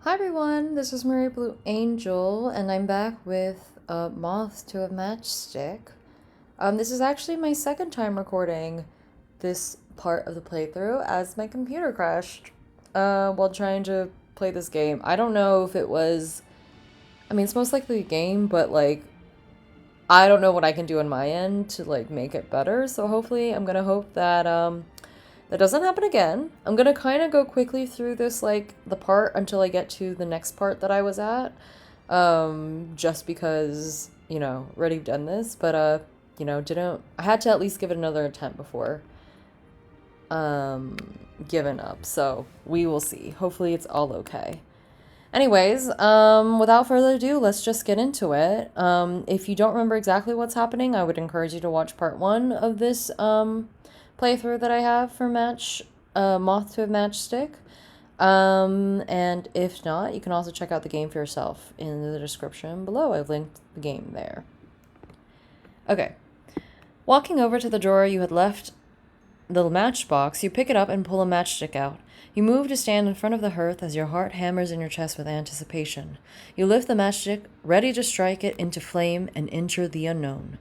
Hi everyone, this is Mary Blue Angel, and I'm back with Moth to a Matchstick. This is actually my second time recording this part of the playthrough as my computer crashed while trying to play this game. I don't know if it was, it's most likely a game, but I don't know what I can do on my end to make it better. So hopefully, I'm gonna hope that that doesn't happen again. I'm gonna kind of go quickly through this, the part until I get to the next part that I was at. Just because, already done this, but, didn't, I had to at least give it another attempt before, giving up. So we will see. Hopefully it's all okay. Anyways, without further ado, let's just get into it. If you don't remember exactly what's happening, I would encourage you to watch part one of this, playthrough that I have for Moth to a Matchstick. And if not, you can also check out the game for yourself in the description below. I've linked the game there. Okay. Walking over to the drawer you had left the matchbox, you pick it up and pull a matchstick out. You move to stand in front of the hearth as your heart hammers in your chest with anticipation. You lift the matchstick, ready to strike it into flame and enter the unknown.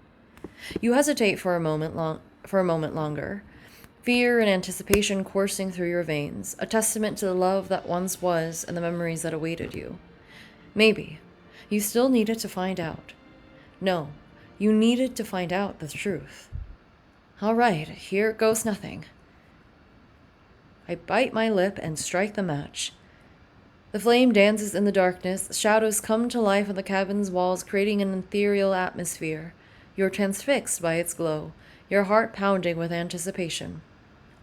You hesitate for a moment longer. Fear and anticipation coursing through your veins, a testament to the love that once was and the memories that awaited you. Maybe. You still needed to find out. No, you needed to find out the truth. All right, here goes nothing. I bite my lip and strike the match. The flame dances in the darkness, shadows come to life on the cabin's walls, creating an ethereal atmosphere. You're transfixed by its glow, your heart pounding with anticipation.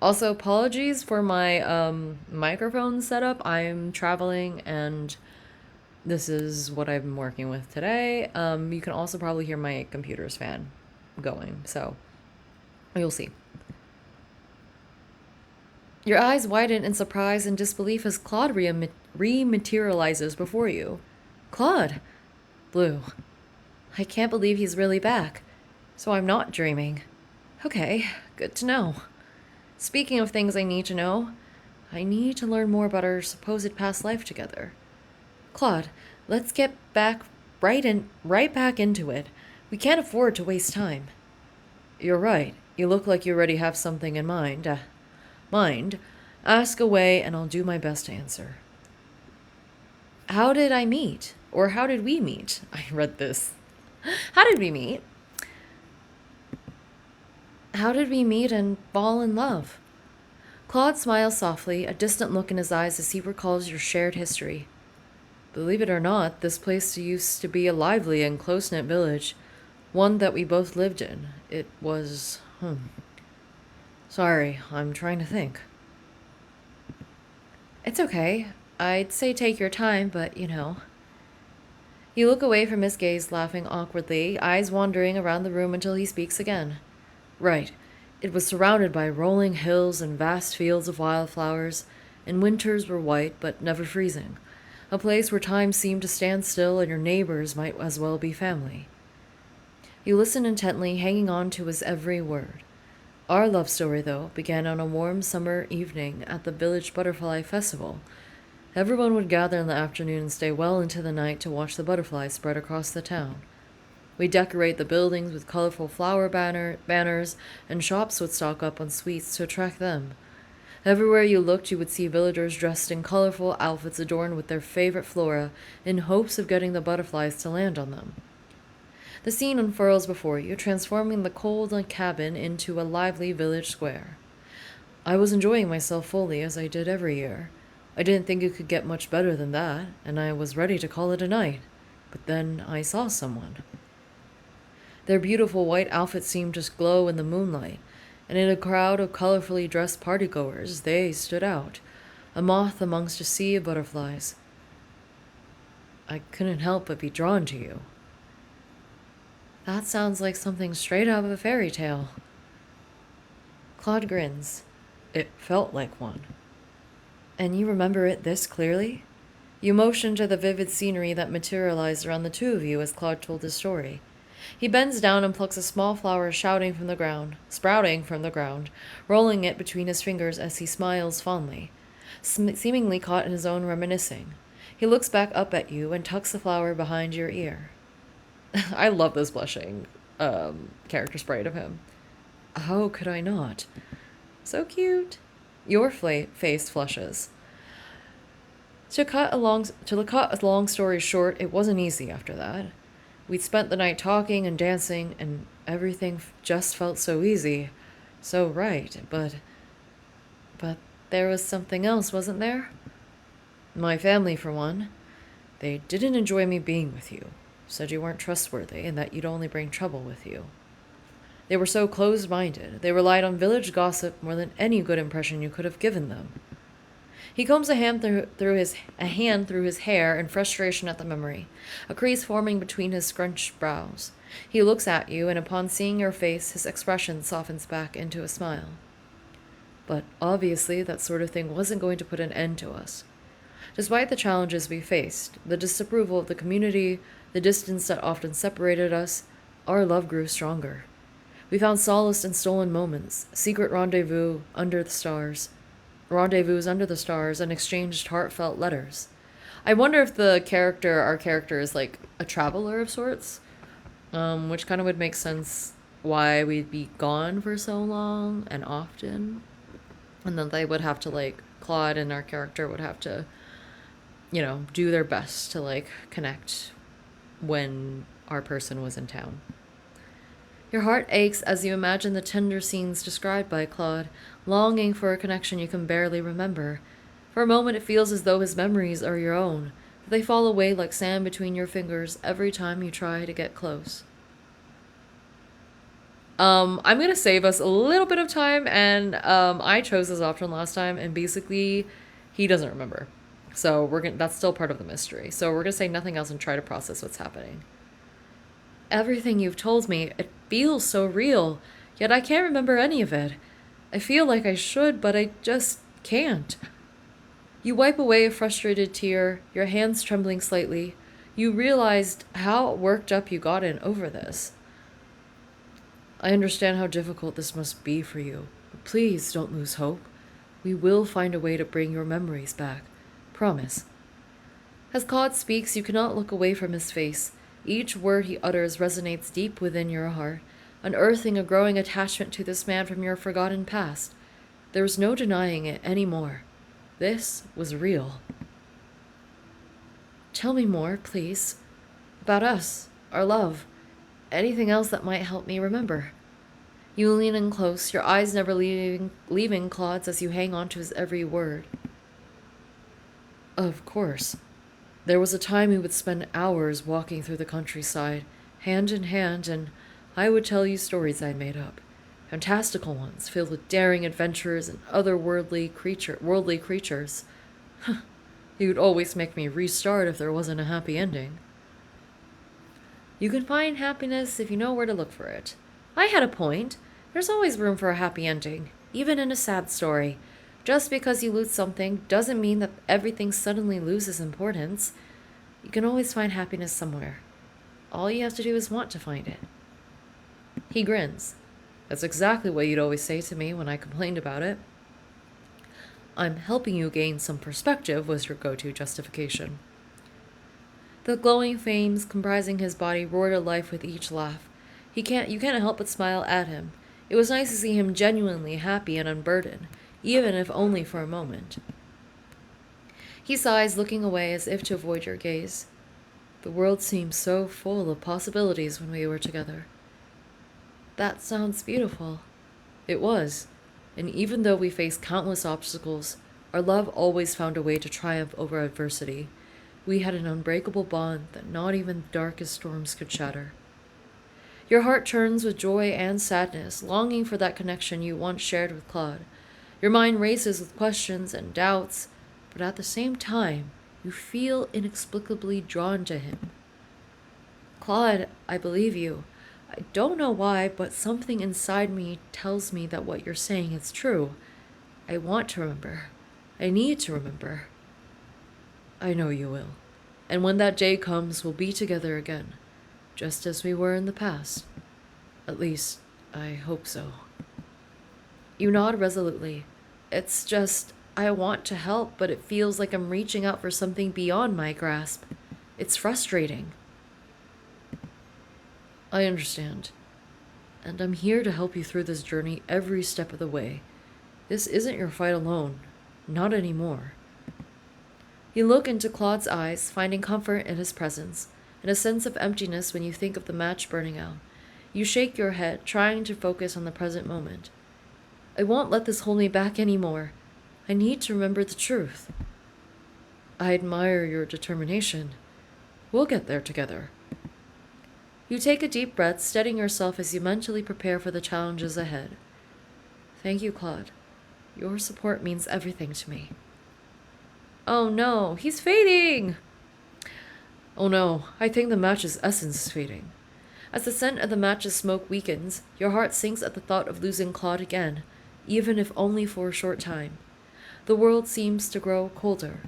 Also, apologies for my microphone setup. I'm traveling and this is what I've been working with today. You can also probably hear my computer's fan going, so you'll see. Your eyes widen in surprise and disbelief as Claude rematerializes before you. Claude! Blue. I can't believe he's really back. So I'm not dreaming. Okay, good to know. Speaking of things I need to know, I need to learn more about our supposed past life together. Claude, let's get right back into it. We can't afford to waste time. You're right. You look like you already have something in mind. Mind? Ask away and I'll do my best to answer. How did I meet? Or how did we meet? I read this. How did we meet? How did we meet and fall in love? Claude smiles softly, a distant look in his eyes as he recalls your shared history. Believe it or not, this place used to be a lively and close-knit village, one that we both lived in. It was... Sorry, I'm trying to think. It's okay. I'd say take your time, but You look away from his gaze, laughing awkwardly, eyes wandering around the room until he speaks again. Right. It was surrounded by rolling hills and vast fields of wildflowers, and winters were white but never freezing. A place where time seemed to stand still and your neighbors might as well be family. You listen intently, hanging on to his every word. Our love story, though, began on a warm summer evening at the village butterfly festival. Everyone would gather in the afternoon and stay well into the night to watch the butterflies spread across the town. We decorate the buildings with colorful flower banners, and shops would stock up on sweets to attract them. Everywhere you looked, you would see villagers dressed in colorful outfits adorned with their favorite flora in hopes of getting the butterflies to land on them. The scene unfurls before you, transforming the cold cabin into a lively village square. I was enjoying myself fully, as I did every year. I didn't think it could get much better than that, and I was ready to call it a night. But then I saw someone. Their beautiful white outfits seemed to glow in the moonlight, and in a crowd of colorfully dressed partygoers, they stood out, a moth amongst a sea of butterflies. I couldn't help but be drawn to you. That sounds like something straight out of a fairy tale. Claude grins. It felt like one. And you remember it this clearly? You motioned to the vivid scenery that materialized around the two of you as Claude told his story. He bends down and plucks a small flower sprouting from the ground, rolling it between his fingers as he smiles fondly, seemingly caught in his own reminiscing. He looks back up at you and tucks the flower behind your ear. I love this blushing character sprite of him. How could I not? So cute. Your face flushes. To cut a long story short, it wasn't easy after that. We'd spent the night talking and dancing, and everything just felt so easy, so right. But there was something else, wasn't there? My family, for one. They didn't enjoy me being with you. Said you weren't trustworthy and that you'd only bring trouble with you. They were so closed-minded. They relied on village gossip more than any good impression you could have given them. He combs a hand through his hair in frustration at the memory, a crease forming between his scrunched brows. He looks at you, and upon seeing your face, his expression softens back into a smile. But obviously, that sort of thing wasn't going to put an end to us. Despite the challenges we faced, the disapproval of the community, the distance that often separated us, our love grew stronger. We found solace in stolen moments, secret rendezvous under the stars, and exchanged heartfelt letters. I wonder if our character is like a traveler of sorts, which kind of would make sense why we'd be gone for so long and often. And then they would have to, like, Claude and our character would have to, do their best to, like, connect when our person was in town. Your heart aches as you imagine the tender scenes described by Claude, longing for a connection you can barely remember. For a moment it feels as though his memories are your own, but they fall away like sand between your fingers every time you try to get close. I'm going to save us a little bit of time, and I chose this option last time, and basically he doesn't remember. So that's still part of the mystery. So we're going to say nothing else and try to process what's happening. Everything you've told me, it feels so real, yet I can't remember any of it. I feel like I should, but I just can't. You wipe away a frustrated tear, your hands trembling slightly. You realized how worked up you got over this. I understand how difficult this must be for you, but please don't lose hope. We will find a way to bring your memories back. Promise. As Claude speaks, you cannot look away from his face. Each word he utters resonates deep within your heart, unearthing a growing attachment to this man from your forgotten past. There was no denying it anymore. This was real. Tell me more, please. About us, our love. Anything else that might help me remember. You lean in close, your eyes never leaving Claude's as you hang on to his every word. Of course. There was a time we would spend hours walking through the countryside, hand in hand, and I would tell you stories I'd made up. Fantastical ones, filled with daring adventures and other worldly creatures. You'd always make me restart if there wasn't a happy ending. You can find happiness if you know where to look for it. I had a point. There's always room for a happy ending, even in a sad story. Just because you lose something doesn't mean that everything suddenly loses importance. You can always find happiness somewhere. All you have to do is want to find it. He grins. That's exactly what you'd always say to me when I complained about it. I'm helping you gain some perspective was your go-to justification. The glowing flames comprising his body roared to life with each laugh. You can't help but smile at him. It was nice to see him genuinely happy and unburdened, even if only for a moment. He sighs, looking away as if to avoid your gaze. The world seemed so full of possibilities when we were together. That sounds beautiful. It was, and even though we faced countless obstacles, our love always found a way to triumph over adversity. We had an unbreakable bond that not even the darkest storms could shatter. Your heart churns with joy and sadness, longing for that connection you once shared with Claude. Your mind races with questions and doubts, but at the same time, you feel inexplicably drawn to him. Claude, I believe you. I don't know why, but something inside me tells me that what you're saying is true. I want to remember. I need to remember. I know you will. And when that day comes, we'll be together again, just as we were in the past. At least, I hope so. You nod resolutely. It's just, I want to help, but it feels like I'm reaching out for something beyond my grasp. It's frustrating. I understand. And I'm here to help you through this journey every step of the way. This isn't your fight alone. Not anymore. You look into Claude's eyes, finding comfort in his presence, and a sense of emptiness when you think of the match burning out. You shake your head, trying to focus on the present moment. I won't let this hold me back anymore. I need to remember the truth. I admire your determination. We'll get there together. You take a deep breath, steadying yourself as you mentally prepare for the challenges ahead. Thank you, Claude. Your support means everything to me. Oh no, he's fading! Oh no, I think the match's essence is fading. As the scent of the match's smoke weakens, your heart sinks at the thought of losing Claude again, even if only for a short time. The world seems to grow colder.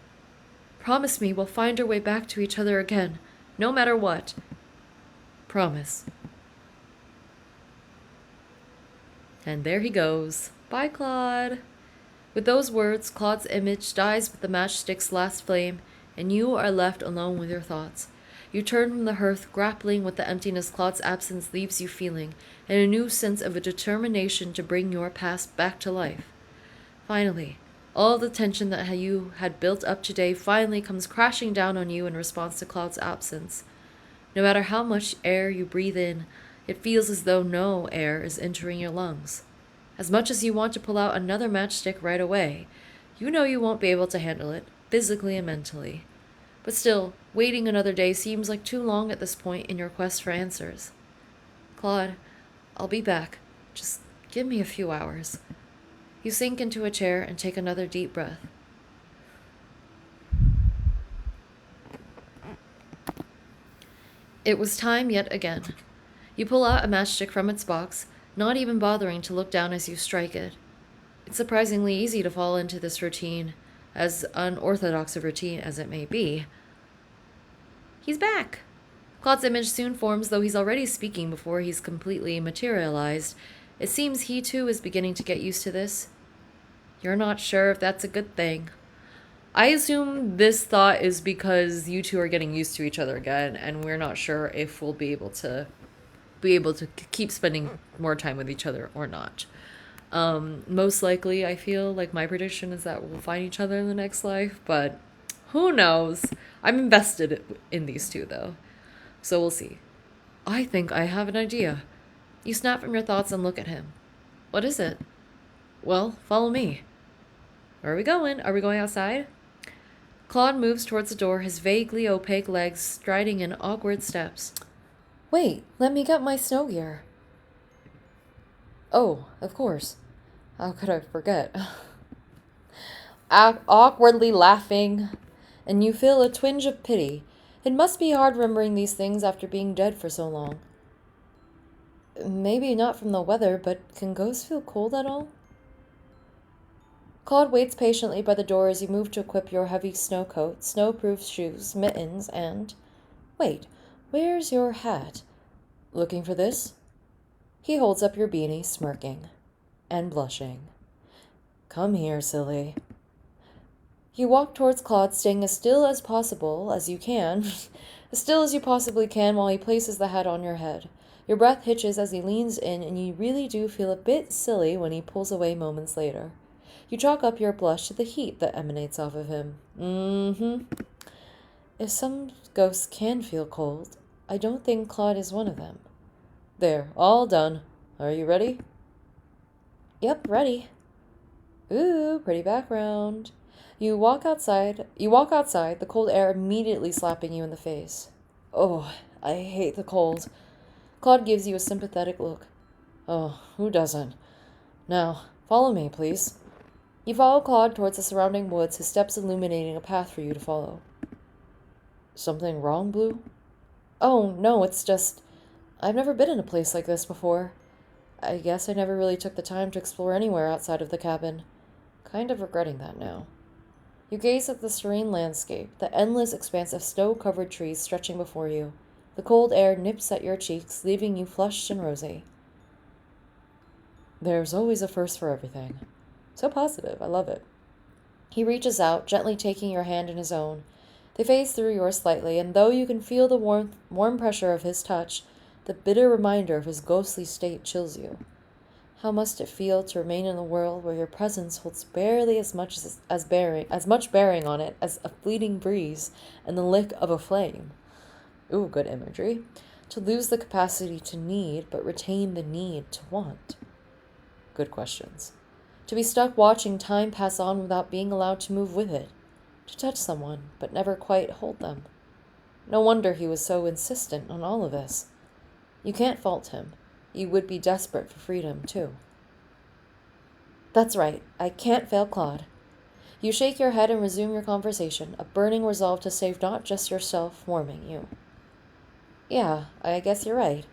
Promise me we'll find our way back to each other again, no matter what. Promise. And there he goes. Bye, Claude. With those words, Claude's image dies with the matchstick's last flame, and you are left alone with your thoughts. You turn from the hearth, grappling with the emptiness Claude's absence leaves you feeling, and a new sense of a determination to bring your past back to life. Finally, all the tension that you had built up today finally comes crashing down on you in response to Claude's absence. No matter how much air you breathe in, it feels as though no air is entering your lungs. As much as you want to pull out another matchstick right away, you know you won't be able to handle it, physically and mentally. But still, waiting another day seems like too long at this point in your quest for answers. Claude, I'll be back. Just give me a few hours. You sink into a chair and take another deep breath. It was time yet again. You pull out a matchstick from its box, not even bothering to look down as you strike it. It's surprisingly easy to fall into this routine, as unorthodox a routine as it may be. He's back! Claude's image soon forms, though he's already speaking before he's completely materialized. It seems he too is beginning to get used to this. You're not sure if that's a good thing. I assume this thought is because you two are getting used to each other again, and we're not sure if we'll be able to keep spending more time with each other or not. Most likely, I feel like my prediction is that we'll find each other in the next life, but who knows? I'm invested in these two, though. So we'll see. I think I have an idea. You snap from your thoughts and look at him. What is it? Well, follow me. Where are we going? Are we going outside? Claude moves towards the door, his vaguely opaque legs striding in awkward steps. Wait, let me get my snow gear. Oh, of course. How could I forget? Awkwardly laughing, and you feel a twinge of pity. It must be hard remembering these things after being dead for so long. Maybe not from the weather, but can ghosts feel cold at all? Claude waits patiently by the door as you move to equip your heavy snow coat, snow-proof shoes, mittens, and... Wait, where's your hat? Looking for this? He holds up your beanie, smirking and blushing. Come here, silly. You walk towards Claude, staying as still as possible as you can, as still as you possibly can while he places the hat on your head. Your breath hitches as he leans in, and you really do feel a bit silly when he pulls away moments later. You chalk up your blush to the heat that emanates off of him. If some ghosts can feel cold, I don't think Claude is one of them. There, all done. Are you ready? Yep, ready. Ooh, pretty background. You walk outside, the cold air immediately slapping you in the face. Oh, I hate the cold. Claude gives you a sympathetic look. Oh, who doesn't? Now, follow me, please. You follow Claude towards the surrounding woods, his steps illuminating a path for you to follow. Something wrong, Blue? Oh, no, it's just... I've never been in a place like this before. I guess I never really took the time to explore anywhere outside of the cabin. Kind of regretting that now. You gaze at the serene landscape, the endless expanse of snow-covered trees stretching before you. The cold air nips at your cheeks, leaving you flushed and rosy. There's always a first for everything. So positive, I love it. He reaches out, gently taking your hand in his own. They phase through yours slightly, and though you can feel the warm pressure of his touch, the bitter reminder of his ghostly state chills you. How must it feel to remain in a world where your presence holds barely as much bearing on it as a fleeting breeze and the lick of a flame? Ooh, good imagery. To lose the capacity to need, but retain the need to want. Good questions. To be stuck watching time pass on without being allowed to move with it. To touch someone, but never quite hold them. No wonder he was so insistent on all of this. You can't fault him. You would be desperate for freedom, too. That's right. I can't fail Claude. You shake your head and resume your conversation, a burning resolve to save not just yourself warming you. Yeah, I guess you're right.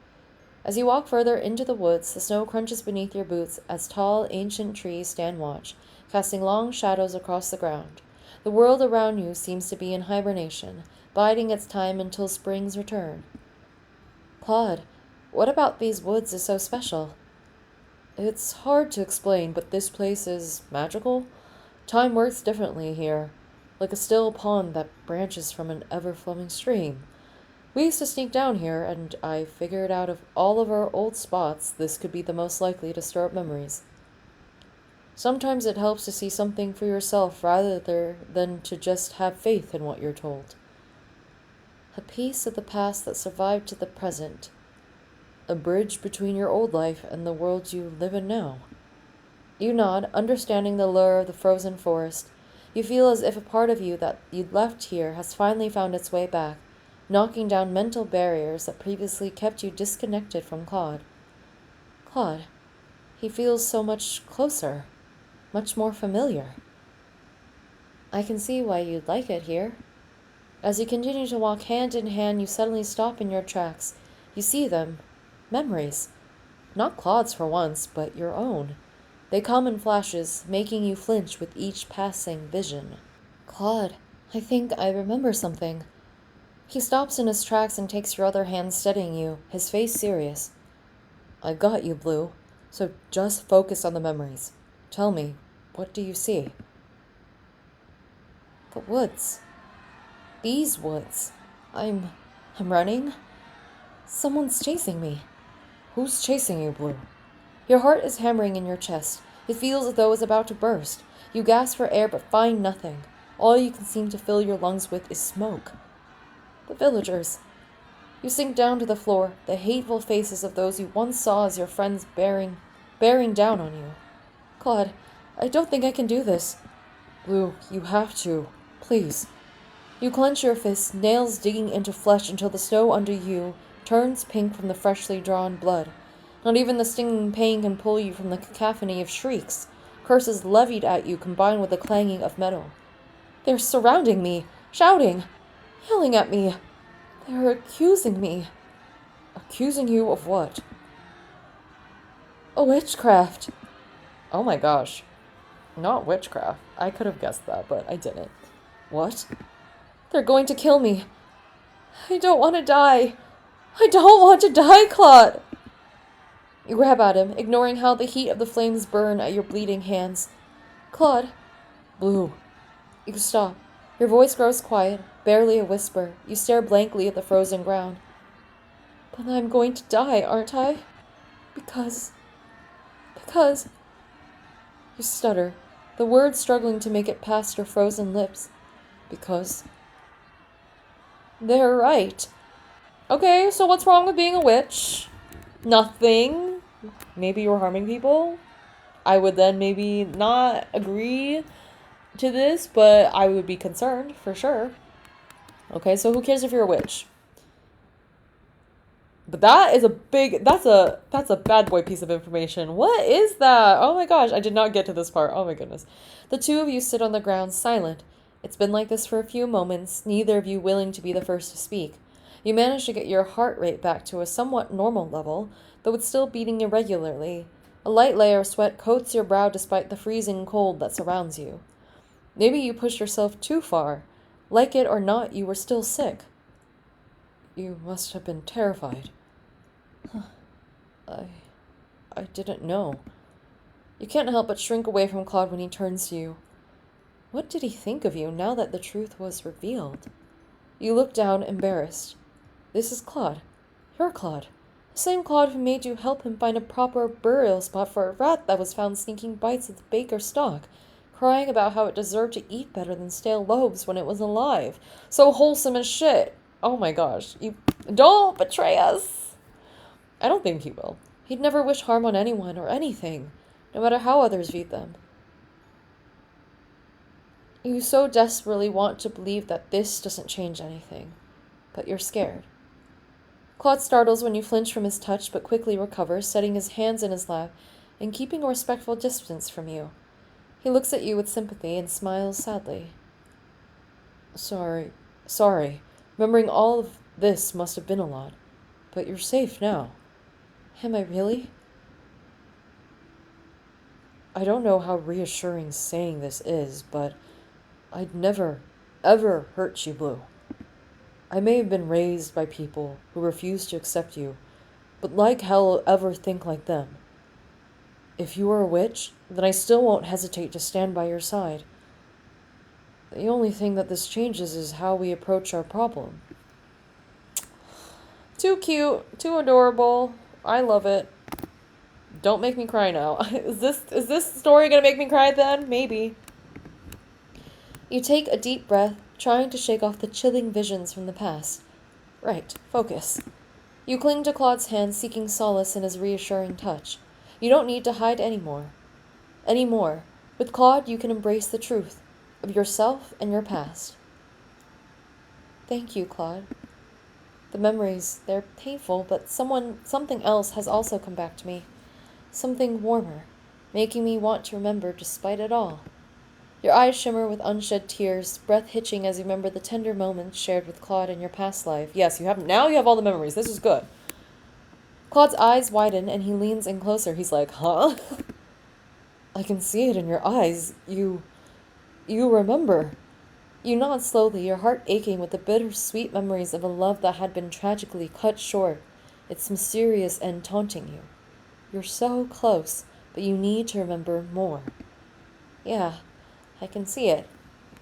As you walk further into the woods, the snow crunches beneath your boots as tall, ancient trees stand watch, casting long shadows across the ground. The world around you seems to be in hibernation, biding its time until spring's return. Claude, what about these woods is so special? It's hard to explain, but this place is magical. Time works differently here, like a still pond that branches from an ever-flowing stream. We used to sneak down here, and I figured out of all of our old spots, this could be the most likely to stir up memories. Sometimes it helps to see something for yourself rather than to just have faith in what you're told. A piece of the past that survived to the present. A bridge between your old life and the world you live in now. You nod, understanding the lure of the frozen forest. You feel as if a part of you that you'd left here has finally found its way back, knocking down mental barriers that previously kept you disconnected from Claude. Claude, he feels so much closer, much more familiar. I can see why you'd like it here. As you continue to walk hand in hand, you suddenly stop in your tracks. You see them. Memories. Not Claude's for once, but your own. They come in flashes, making you flinch with each passing vision. Claude, I think I remember something. He stops in his tracks and takes your other hand, steadying you, his face serious. I got you, Blue. So just focus on the memories. Tell me, what do you see? The woods. These woods. I'm running? Someone's chasing me. Who's chasing you, Blue? Your heart is hammering in your chest. It feels as though it's about to burst. You gasp for air but find nothing. All you can seem to fill your lungs with is smoke. The villagers. You sink down to the floor, the hateful faces of those you once saw as your friends bearing down on you. Claude, I don't think I can do this. Blue, you have to. Please. You clench your fists, nails digging into flesh until the snow under you turns pink from the freshly drawn blood. Not even the stinging pain can pull you from the cacophony of shrieks, curses levied at you combined with the clanging of metal. They're surrounding me, shouting, yelling at me. They're accusing me. Accusing you of what? A witchcraft. Oh my gosh. Not witchcraft. I could have guessed that, but I didn't. What? They're going to kill me. I don't want to die. I don't want to die, Claude. You grab at him, ignoring how the heat of the flames burn at your bleeding hands. Claude. Blue. You stop. Your voice grows quiet, barely a whisper. You stare blankly at the frozen ground. But I'm going to die, aren't I? Because... You stutter, the words struggling to make it past your frozen lips. Because... They're right. Okay, so what's wrong with being a witch? Nothing. Maybe you're harming people? I would then maybe not agree to this, but I would be concerned, for sure. Okay, so who cares if you're a witch? But that is that's a bad boy piece of information. What is that? Oh my gosh, I did not get to this part. Oh my goodness. The two of you sit on the ground, silent. It's been like this for a few moments, neither of you willing to be the first to speak. You manage to get your heart rate back to a somewhat normal level, though it's still beating irregularly. A light layer of sweat coats your brow despite the freezing cold that surrounds you. Maybe you pushed yourself too far. Like it or not, you were still sick. You must have been terrified. I didn't know. You can't help but shrink away from Claude when he turns to you. What did he think of you now that the truth was revealed? You look down, embarrassed. This is Claude. You're Claude. The same Claude who made you help him find a proper burial spot for a rat that was found sneaking bites of the baker's stock, crying about how it deserved to eat better than stale loaves when it was alive. So wholesome as shit. Oh my gosh. You don't betray us. I don't think he will. He'd never wish harm on anyone or anything, no matter how others viewed them. You so desperately want to believe that this doesn't change anything, but you're scared. Claude startles when you flinch from his touch, but quickly recovers, setting his hands in his lap and keeping a respectful distance from you. He looks at you with sympathy and smiles sadly. Sorry. Remembering all of this must have been a lot, but you're safe now. Am I really? I don't know how reassuring saying this is, but I'd never, ever hurt you, Blue. I may have been raised by people who refused to accept you, but like hell I'll ever think like them. If you are a witch, then I still won't hesitate to stand by your side. The only thing that this changes is how we approach our problem. Too cute, too adorable. I love it. Don't make me cry now. Is this story gonna make me cry then? Maybe. You take a deep breath, trying to shake off the chilling visions from the past. Right, focus. You cling to Claude's hand, seeking solace in his reassuring touch. You don't need to hide anymore. With Claude, you can embrace the truth of yourself and your past. Thank you, Claude. The memories, they're painful, but something else has also come back to me. Something warmer, making me want to remember despite it all. Your eyes shimmer with unshed tears, breath hitching as you remember the tender moments shared with Claude in your past life. Yes, now you have all the memories. This is good. Claude's eyes widen and he leans in closer. He's like, huh? I can see it in your eyes. You remember. You nod slowly, your heart aching with the bittersweet memories of a love that had been tragically cut short, its mysterious end taunting you. You're so close, but you need to remember more. Yeah, I can see it.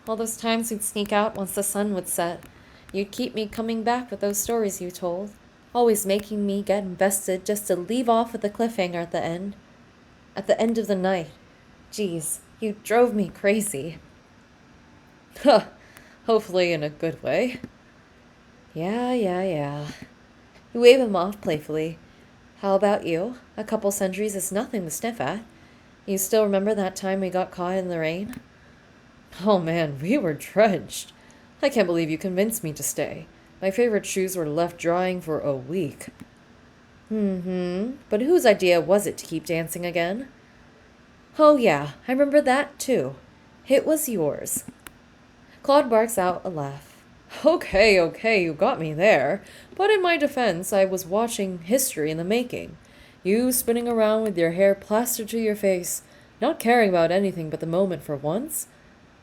All those times we'd sneak out once the sun would set. You'd keep me coming back with those stories you told, always making me get invested just to leave off with a cliffhanger at the end. At the end of the night. Jeez, you drove me crazy. Huh, hopefully in a good way. Yeah. You wave him off playfully. How about you? A couple centuries is nothing to sniff at. You still remember that time we got caught in the rain? Oh man, we were drenched. I can't believe you convinced me to stay. My favorite shoes were left drying for a week. But whose idea was it to keep dancing again? Oh yeah, I remember that too. It was yours. Claude barks out a laugh. Okay, you got me there. But in my defense, I was watching history in the making. You spinning around with your hair plastered to your face, not caring about anything but the moment for once?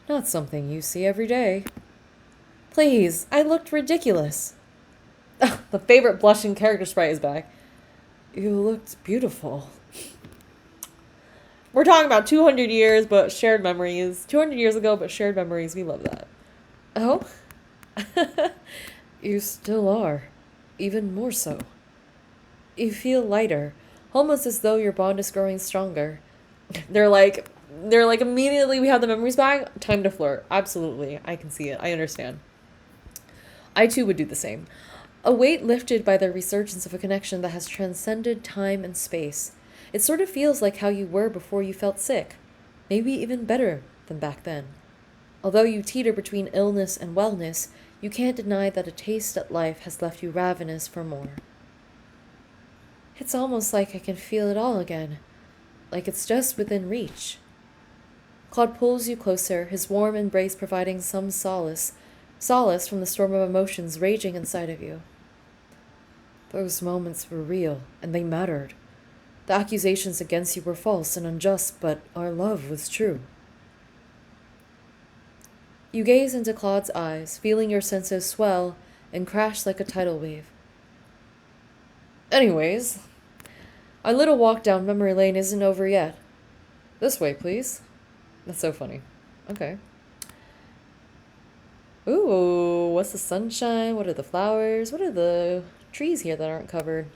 Not something you see every day. Please, I looked ridiculous. The favorite blushing character sprite is back. You looked beautiful. We're talking about 200 years, but shared memories. 200 years ago, but shared memories. We love that. Oh? You still are. Even more so. You feel lighter, almost as though your bond is growing stronger. They're like, immediately we have the memories back. Time to flirt. Absolutely. I can see it. I understand. I too would do the same. A weight lifted by the resurgence of a connection that has transcended time and space. It sort of feels like how you were before you felt sick. Maybe even better than back then. Although you teeter between illness and wellness, you can't deny that a taste at life has left you ravenous for more. It's almost like I can feel it all again. Like it's just within reach. Claude pulls you closer, his warm embrace providing some solace from the storm of emotions raging inside of you. Those moments were real, and they mattered. The accusations against you were false and unjust, but our love was true. You gaze into Claude's eyes, feeling your senses swell and crash like a tidal wave. Anyways, our little walk down memory lane isn't over yet. This way, please. That's so funny. Okay. Ooh, what's the sunshine? What are the flowers? What are the trees here that aren't covered?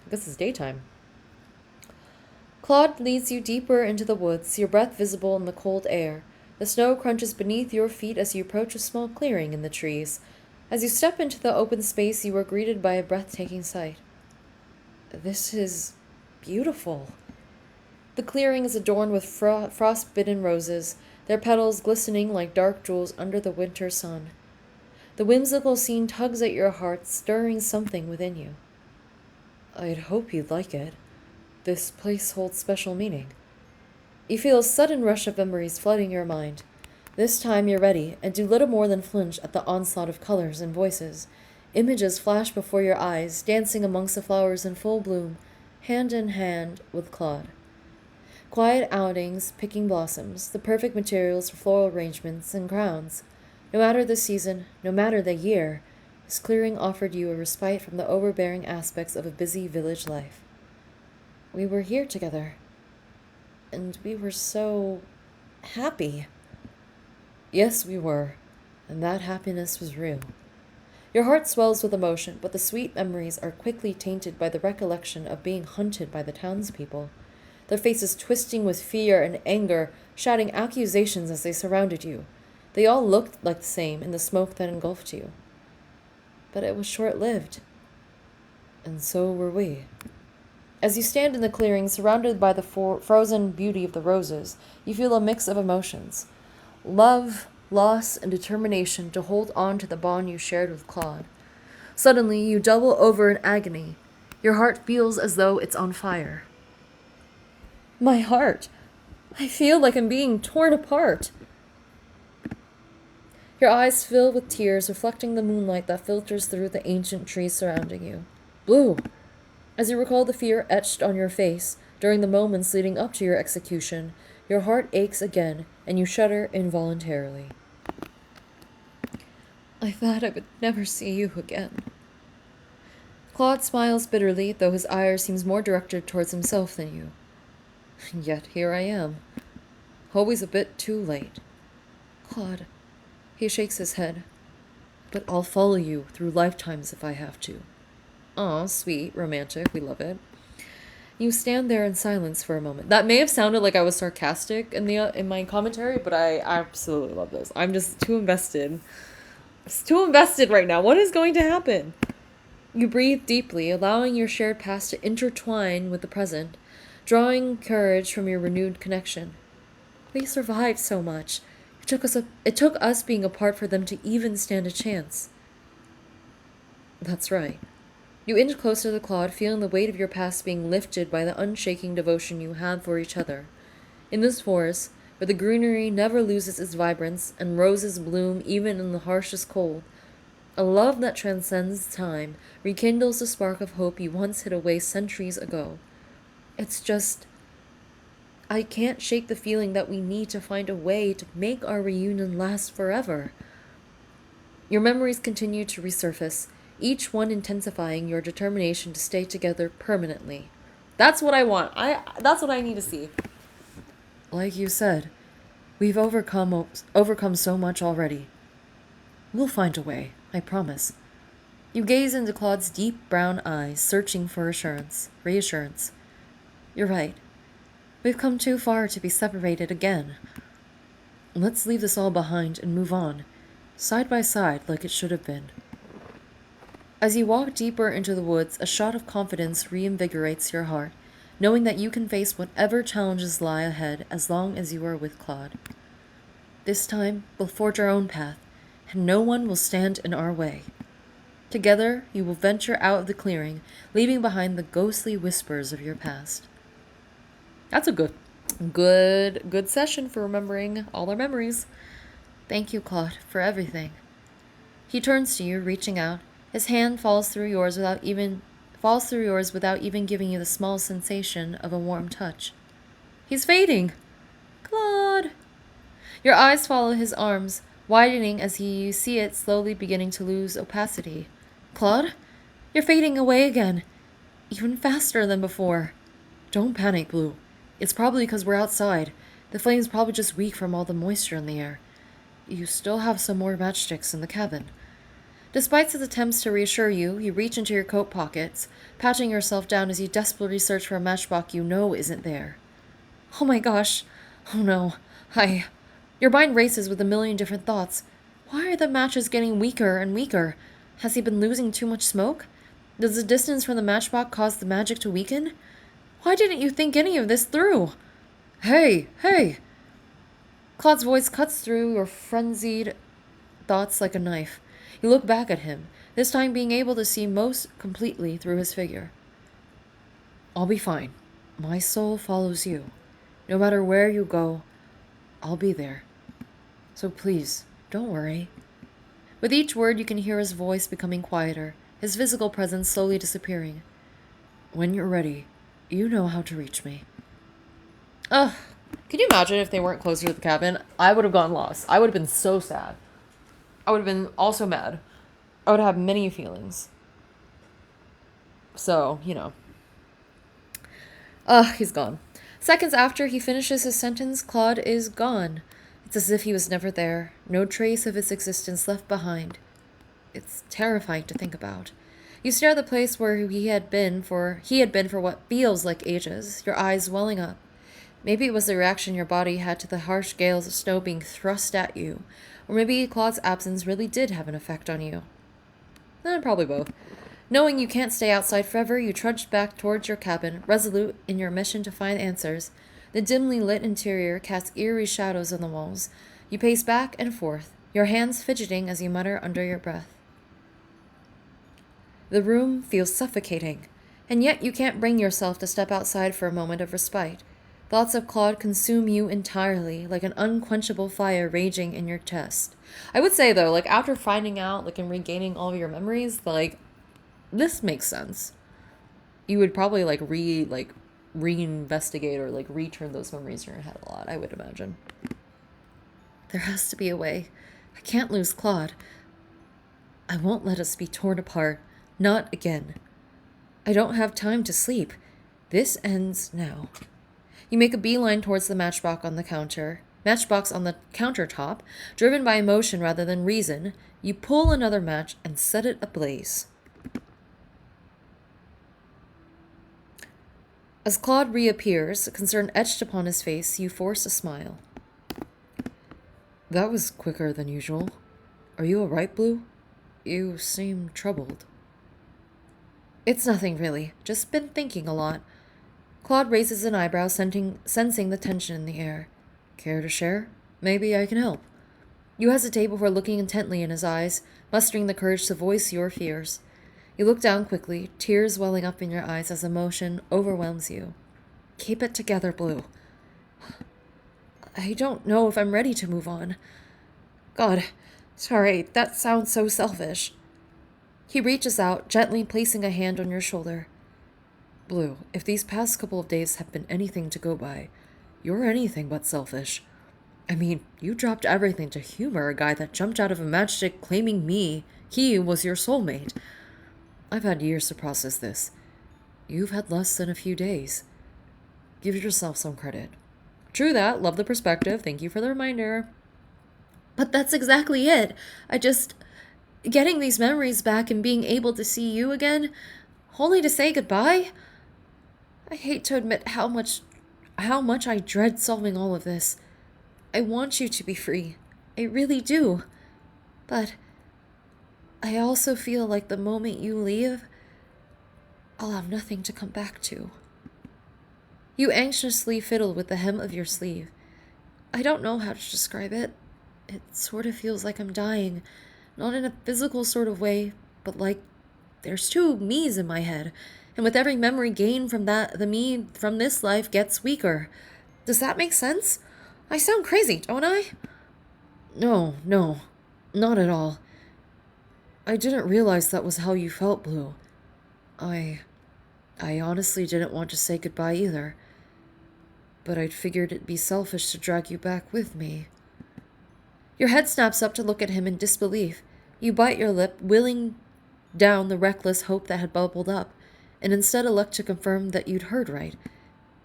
I guess it's daytime. Claude leads you deeper into the woods, your breath visible in the cold air. The snow crunches beneath your feet as you approach a small clearing in the trees. As you step into the open space, you are greeted by a breathtaking sight. This is beautiful. The clearing is adorned with frost-bitten roses, their petals glistening like dark jewels under the winter sun. The whimsical scene tugs at your heart, stirring something within you. I'd hope you'd like it. This place holds special meaning. You feel a sudden rush of memories flooding your mind. This time you're ready, and do little more than flinch at the onslaught of colors and voices. Images flash before your eyes, dancing amongst the flowers in full bloom, hand in hand with Claude. Quiet outings, picking blossoms, the perfect materials for floral arrangements and crowns. No matter the season, no matter the year, this clearing offered you a respite from the overbearing aspects of a busy village life. We were here together, and we were so happy. Yes, we were, and that happiness was real. Your heart swells with emotion, but the sweet memories are quickly tainted by the recollection of being hunted by the townspeople, their faces twisting with fear and anger, shouting accusations as they surrounded you. They all looked like the same in the smoke that engulfed you. But it was short-lived, and so were we. As you stand in the clearing, surrounded by the frozen beauty of the roses, you feel a mix of emotions. Love, loss, and determination to hold on to the bond you shared with Claude. Suddenly, you double over in agony. Your heart feels as though it's on fire. My heart! I feel like I'm being torn apart. Your eyes fill with tears, reflecting the moonlight that filters through the ancient trees surrounding you. Blue! As you recall the fear etched on your face during the moments leading up to your execution, your heart aches again, and you shudder involuntarily. I thought I would never see you again. Claude smiles bitterly, though his ire seems more directed towards himself than you. Yet here I am. Always a bit too late. Claude, he shakes his head. But I'll follow you through lifetimes if I have to. Aw, sweet, romantic, we love it. You stand there in silence for a moment. That may have sounded like I was sarcastic in my commentary, but I absolutely love this. I'm just too invested. Just too invested right now. What is going to happen? You breathe deeply, allowing your shared past to intertwine with the present, drawing courage from your renewed connection. We survived so much. It took us being apart for them to even stand a chance. That's right. You inch closer to Claude, feeling the weight of your past being lifted by the unshaking devotion you had for each other. In this forest, where the greenery never loses its vibrance and roses bloom even in the harshest cold, a love that transcends time rekindles the spark of hope you once hid away centuries ago. It's just, I can't shake the feeling that we need to find a way to make our reunion last forever. Your memories continue to resurface, each one intensifying your determination to stay together permanently. That's what I want. That's what I need to see. Like you said, we've overcome so much already. We'll find a way, I promise. You gaze into Claude's deep brown eyes, searching for reassurance. You're right. We've come too far to be separated again. Let's leave this all behind and move on, side by side like it should have been. As you walk deeper into the woods, a shot of confidence reinvigorates your heart, knowing that you can face whatever challenges lie ahead as long as you are with Claude. This time, we'll forge our own path, and no one will stand in our way. Together, you will venture out of the clearing, leaving behind the ghostly whispers of your past. That's a good session for remembering all our memories. Thank you, Claude, for everything. He turns to you, reaching out. His hand falls through yours without even giving you the small sensation of a warm touch. He's fading. Claude. Your eyes follow his arms, widening as you see it slowly beginning to lose opacity. Claude, you're fading away again, even faster than before. Don't panic, Blue. It's probably because we're outside. The flame's probably just weak from all the moisture in the air. You still have some more matchsticks in the cabin. Despite his attempts to reassure you, you reach into your coat pockets, patting yourself down as you desperately search for a matchbox you know isn't there. Oh my gosh. Oh no. I. Your mind races with a million different thoughts. Why are the matches getting weaker and weaker? Has he been losing too much smoke? Does the distance from the matchbox cause the magic to weaken? Why didn't you think any of this through? Hey, hey! Claude's voice cuts through your frenzied thoughts like a knife. You look back at him, this time being able to see most completely through his figure. I'll be fine. My soul follows you. No matter where you go, I'll be there. So please, don't worry. With each word, you can hear his voice becoming quieter, his physical presence slowly disappearing. When you're ready, you know how to reach me. Ugh. Can you imagine if they weren't closer to the cabin? I would have gone lost. I would have been so sad. I would have been also mad. I would have many feelings. So, he's gone. Seconds after he finishes his sentence, Claude is gone. It's as if he was never there, no trace of his existence left behind. It's terrifying to think about. You stare at the place where he had been for what feels like ages, your eyes welling up. Maybe it was the reaction your body had to the harsh gales of snow being thrust at you, or maybe Claude's absence really did have an effect on you. Probably both. Knowing you can't stay outside forever, you trudged back towards your cabin, resolute in your mission to find answers. The dimly lit interior casts eerie shadows on the walls. You pace back and forth, your hands fidgeting as you mutter under your breath. The room feels suffocating, and yet you can't bring yourself to step outside for a moment of respite. Thoughts of Claude consume you entirely, like an unquenchable fire raging in your chest. I would say, though, after finding out, and regaining all of your memories, this makes sense. You would probably, reinvestigate or, return those memories in your head a lot, I would imagine. There has to be a way. I can't lose Claude. I won't let us be torn apart. Not again. I don't have time to sleep. This ends now. You make a beeline towards the matchbox on the countertop, driven by emotion rather than reason. You pull another match and set it ablaze. As Claude reappears, concern etched upon his face, you force a smile. That was quicker than usual. Are you all right, Blue? You seem troubled. It's nothing, really. Just been thinking a lot. Claude raises an eyebrow, sensing the tension in the air. Care to share? Maybe I can help. You hesitate before looking intently in his eyes, mustering the courage to voice your fears. You look down quickly, tears welling up in your eyes as emotion overwhelms you. Keep it together, Blue. I don't know if I'm ready to move on. God, sorry, that sounds so selfish. He reaches out, gently placing a hand on your shoulder. Blue, if these past couple of days have been anything to go by, you're anything but selfish. I mean, you dropped everything to humor a guy that jumped out of a matchstick claiming he was your soulmate. I've had years to process this. You've had less than a few days. Give yourself some credit. True that, love the perspective, thank you for the reminder. But that's exactly it. Getting these memories back and being able to see you again, only to say goodbye? I hate to admit how much I dread solving all of this. I want you to be free. I really do. But I also feel like the moment you leave, I'll have nothing to come back to. You anxiously fiddle with the hem of your sleeve. I don't know how to describe it. It sort of feels like I'm dying. Not in a physical sort of way, but like there's two me's in my head. And with every memory gained from the me from this life gets weaker. Does that make sense? I sound crazy, don't I? No, not at all. I didn't realize that was how you felt, Blue. I honestly didn't want to say goodbye either. But I'd figured it'd be selfish to drag you back with me. Your head snaps up to look at him in disbelief. You bite your lip, willing down the reckless hope that had bubbled up, and instead elect to confirm that you'd heard right.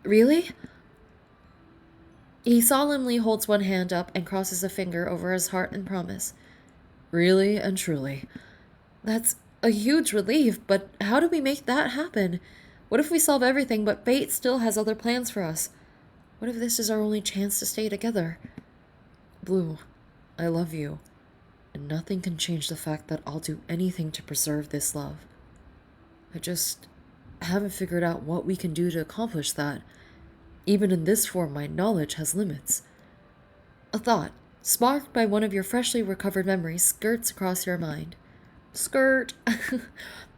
Really? He solemnly holds one hand up and crosses a finger over his heart in promise. Really and truly. That's a huge relief, but how do we make that happen? What if we solve everything, but fate still has other plans for us? What if this is our only chance to stay together? Blue, I love you, and nothing can change the fact that I'll do anything to preserve this love. I just haven't figured out what we can do to accomplish that. Even in this form, my knowledge has limits. A thought, sparked by one of your freshly recovered memories, skirts across your mind. Skirt!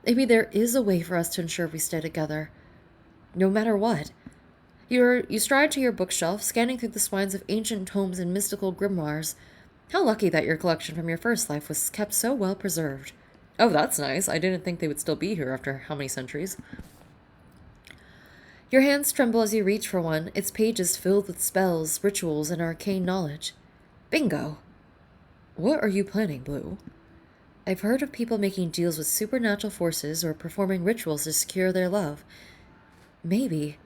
Maybe there is a way for us to ensure we stay together. No matter what. You stride to your bookshelf, scanning through the spines of ancient tomes and mystical grimoires. How lucky that your collection from your first life was kept so well preserved. Oh, that's nice. I didn't think they would still be here after how many centuries. Your hands tremble as you reach for one, its pages filled with spells, rituals, and arcane knowledge. Bingo! What are you planning, Blue? I've heard of people making deals with supernatural forces or performing rituals to secure their love. Maybe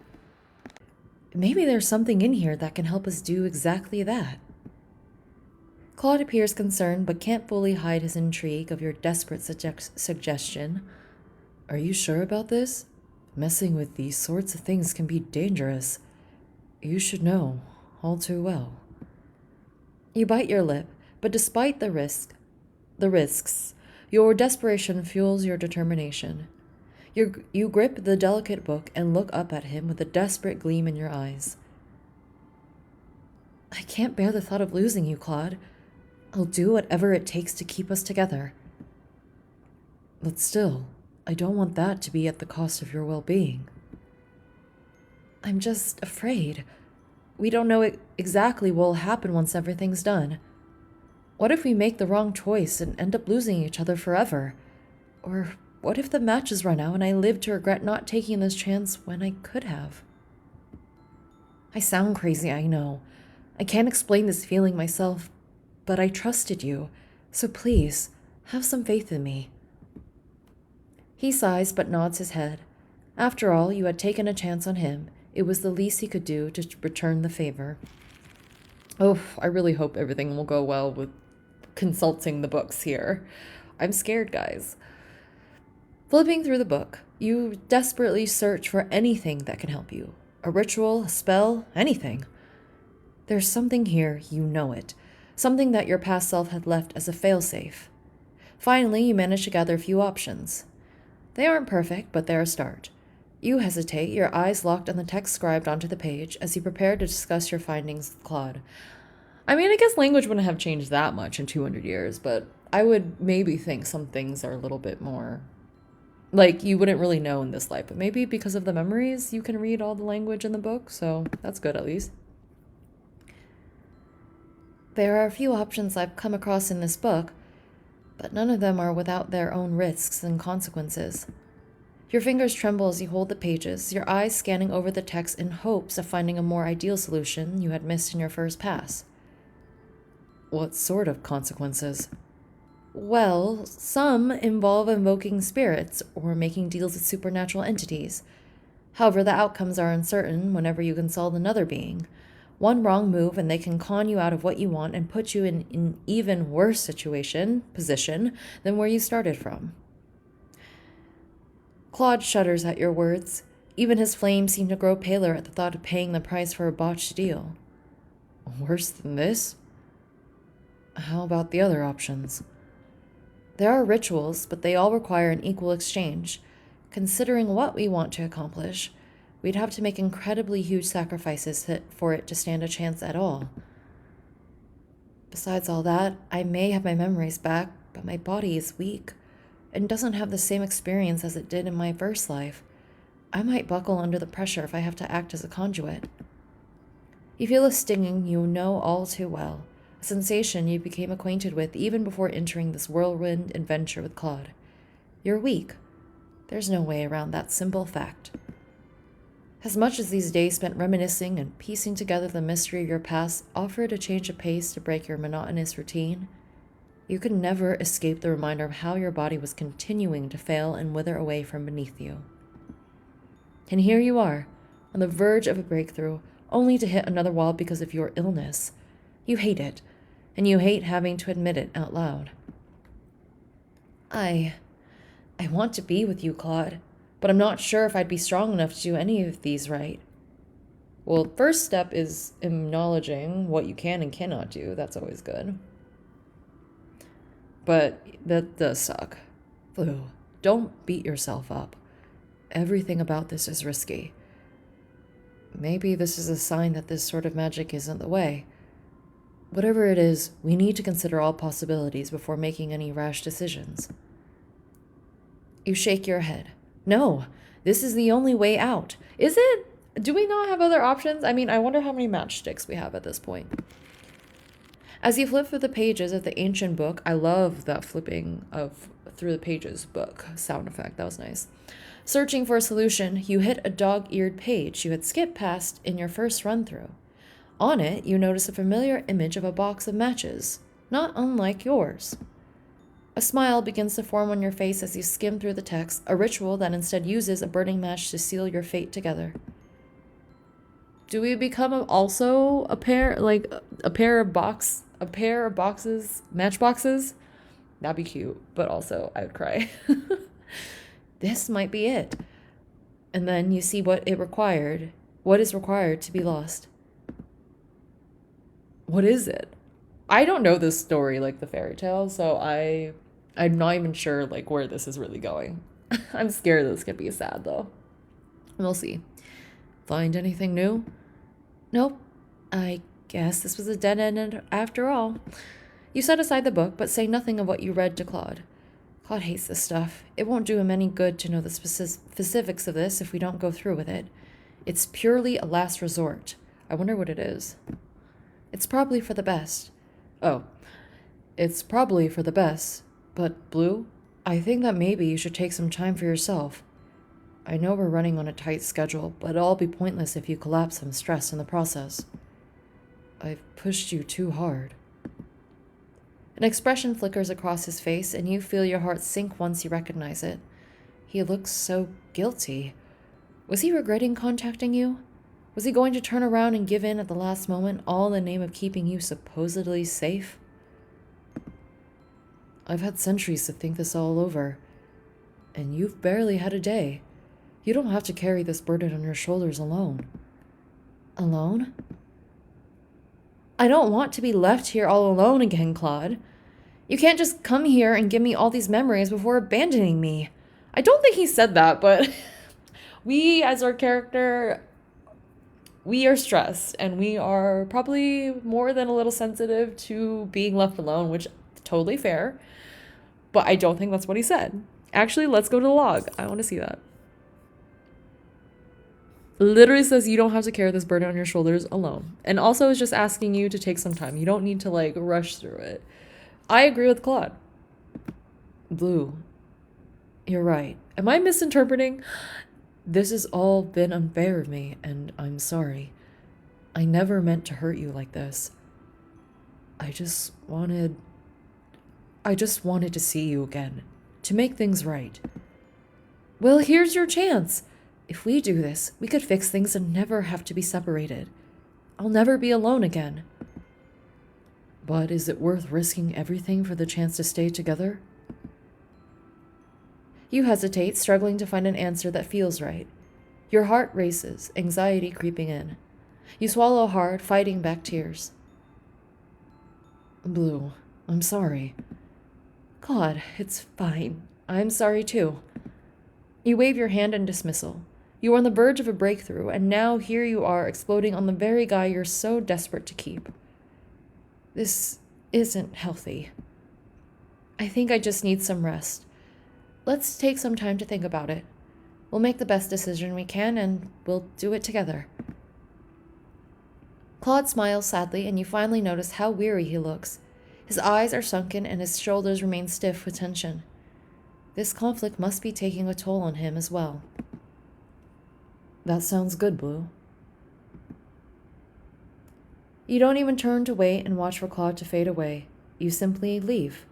there's something in here that can help us do exactly that. Claude appears concerned but can't fully hide his intrigue of your desperate suggestion. Are you sure about this? Messing with these sorts of things can be dangerous. You should know all too well. You bite your lip, but despite the risks, your desperation fuels your determination. You grip the delicate book and look up at him with a desperate gleam in your eyes. I can't bear the thought of losing you, Claude. I'll do whatever it takes to keep us together. But still, I don't want that to be at the cost of your well-being. I'm just afraid. We don't know exactly what will happen once everything's done. What if we make the wrong choice and end up losing each other forever? Or what if the matches run out and I live to regret not taking this chance when I could have? I sound crazy, I know. I can't explain this feeling myself, but I trusted you, so please, have some faith in me. He sighs but nods his head. After all, you had taken a chance on him. It was the least he could do to return the favor. Oh, I really hope everything will go well with consulting the books here. I'm scared, guys. Flipping through the book, you desperately search for anything that can help you. A ritual, a spell, anything. There's something here, you know it. Something that your past self had left as a failsafe. Finally, you manage to gather a few options. They aren't perfect, but they're a start. You hesitate, your eyes locked on the text scribed onto the page as you prepare to discuss your findings with Claude. I mean, I guess language wouldn't have changed that much in 200 years, but I would maybe think some things are a little bit more... like, you wouldn't really know in this life, but maybe because of the memories, you can read all the language in the book, so that's good at least. There are a few options I've come across in this book, but none of them are without their own risks and consequences. Your fingers tremble as you hold the pages, your eyes scanning over the text in hopes of finding a more ideal solution you had missed in your first pass. What sort of consequences? Well, some involve invoking spirits or making deals with supernatural entities. However, the outcomes are uncertain whenever you consult another being. One wrong move and they can con you out of what you want and put you in an even worse position than where you started from. Claude shudders at your words. Even his flames seem to grow paler at the thought of paying the price for a botched deal. Worse than this? How about the other options? There are rituals, but they all require an equal exchange. Considering what we want to accomplish, we'd have to make incredibly huge sacrifices for it to stand a chance at all. Besides all that, I may have my memories back, but my body is weak and doesn't have the same experience as it did in my first life. I might buckle under the pressure if I have to act as a conduit. You feel a stinging you know all too well, a sensation you became acquainted with even before entering this whirlwind adventure with Claude. You're weak. There's no way around that simple fact. As much as these days spent reminiscing and piecing together the mystery of your past offered a change of pace to break your monotonous routine, you could never escape the reminder of how your body was continuing to fail and wither away from beneath you. And here you are, on the verge of a breakthrough, only to hit another wall because of your illness. You hate it, and you hate having to admit it out loud. I want to be with you, Claude, but I'm not sure if I'd be strong enough to do any of these right. Well, first step is acknowledging what you can and cannot do. That's always good. But that does suck. Blue, don't beat yourself up. Everything about this is risky. Maybe this is a sign that this sort of magic isn't the way. Whatever it is, we need to consider all possibilities before making any rash decisions. You shake your head. No, this is the only way out. Is it? Do we not have other options? I mean, I wonder how many matchsticks we have at this point. As you flip through the pages of the ancient book, I love that flipping of through the pages book sound effect. That was nice. Searching for a solution, you hit a dog-eared page you had skipped past in your first run-through. On it, you notice a familiar image of a box of matches, not unlike yours. A smile begins to form on your face as you skim through the text, a ritual that instead uses a burning match to seal your fate together. Do we become also a pair of boxes, matchboxes? That'd be cute, but also I would cry. This might be it. And then you see what is required to be lost. What is it? I don't know this story like the fairy tale, so I'm not even sure like where this is really going. I'm scared this could be sad though. We'll see. Find anything new? Nope. I guess this was a dead end after all. You set aside the book, but say nothing of what you read to Claude. Claude hates this stuff. It won't do him any good to know the specifics of this if we don't go through with it. It's purely a last resort. I wonder what it is. It's probably for the best. Oh. It's probably for the best. But, Blue, I think that maybe you should take some time for yourself. I know we're running on a tight schedule, but it'll all be pointless if you collapse from stress in the process. I've pushed you too hard. An expression flickers across his face, and you feel your heart sink once you recognize it. He looks so guilty. Was he regretting contacting you? Was he going to turn around and give in at the last moment, all in the name of keeping you supposedly safe? I've had centuries to think this all over, and you've barely had a day. You don't have to carry this burden on your shoulders alone. Alone? I don't want to be left here all alone again, Claude. You can't just come here and give me all these memories before abandoning me. I don't think he said that, but we, as our character, we are stressed, and we are probably more than a little sensitive to being left alone, which is totally fair, but I don't think that's what he said. Actually, let's go to the log. I want to see that. Literally says you don't have to carry this burden on your shoulders alone. And also is just asking you to take some time. You don't need to like rush through it. I agree with Claude. Blue, you're right. Am I misinterpreting? This has all been unfair of me, and I'm sorry. I never meant to hurt you like this. I just wanted to see you again, to make things right. Well, here's your chance. If we do this, we could fix things and never have to be separated. I'll never be alone again. But is it worth risking everything for the chance to stay together? You hesitate, struggling to find an answer that feels right. Your heart races, anxiety creeping in. You swallow hard, fighting back tears. Blue, I'm sorry. Claude, it's fine. I'm sorry too. You wave your hand in dismissal. You were on the verge of a breakthrough, and now here you are exploding on the very guy you're so desperate to keep. This isn't healthy. I think I just need some rest. Let's take some time to think about it. We'll make the best decision we can, and we'll do it together. Claude smiles sadly, and you finally notice how weary he looks. His eyes are sunken, and his shoulders remain stiff with tension. This conflict must be taking a toll on him as well. That sounds good, Blue. You don't even turn to wait and watch for Claude to fade away. You simply leave.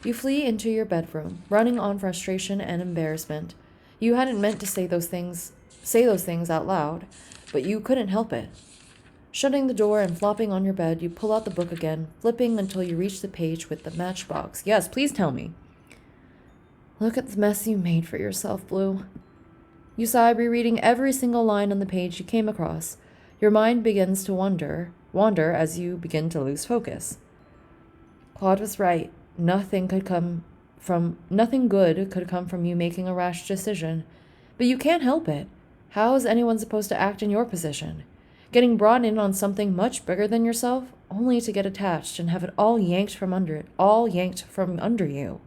You flee into your bedroom, running on frustration and embarrassment. You hadn't meant to say those things out loud, but you couldn't help it. Shutting the door and flopping on your bed, you pull out the book again, flipping until you reach the page with the matchbox. Yes, please tell me. Look at the mess you made for yourself, Blue. You sigh, rereading every single line on the page you came across. Your mind begins to wander as you begin to lose focus. Claude was right. Nothing good could come from you making a rash decision. But you can't help it. How is anyone supposed to act in your position? Getting brought in on something much bigger than yourself, only to get attached and have it all yanked from under you.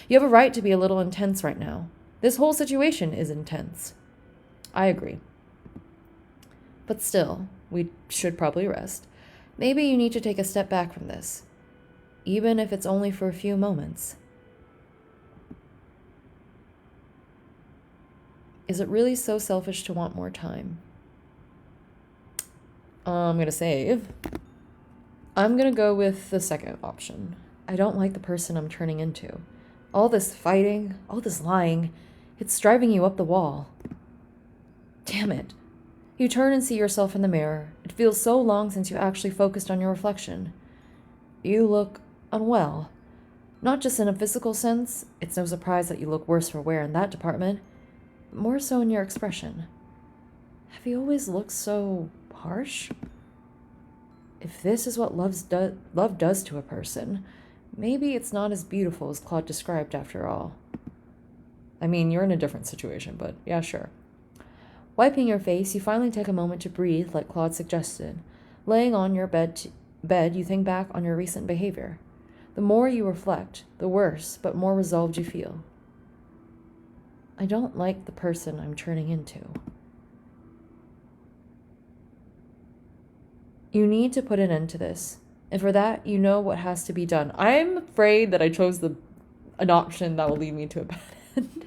You have a right to be a little intense right now. This whole situation is intense. I agree. But still, we should probably rest. Maybe you need to take a step back from this, even if it's only for a few moments. Is it really so selfish to want more time? I'm going to save. I'm going to go with the second option. I don't like the person I'm turning into. All this fighting, all this lying, it's driving you up the wall. Damn it. You turn and see yourself in the mirror. It feels so long since you actually focused on your reflection. You look unwell. Not just in a physical sense. It's no surprise that you look worse for wear in that department. But more so in your expression. Have you always looked so harsh? If this is what love does to a person, maybe it's not as beautiful as Claude described after all. I mean, you're in a different situation, but yeah, sure. Wiping your face, you finally take a moment to breathe like Claude suggested. Laying on your bed, you think back on your recent behavior. The more you reflect, the worse, but more resolved you feel. I don't like the person I'm turning into. You need to put an end to this. And for that, you know what has to be done. I'm afraid that I chose an option that will lead me to a bad end.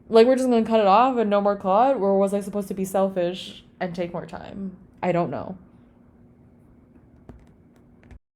Like, we're just going to cut it off and no more Claude? Or was I supposed to be selfish and take more time? I don't know.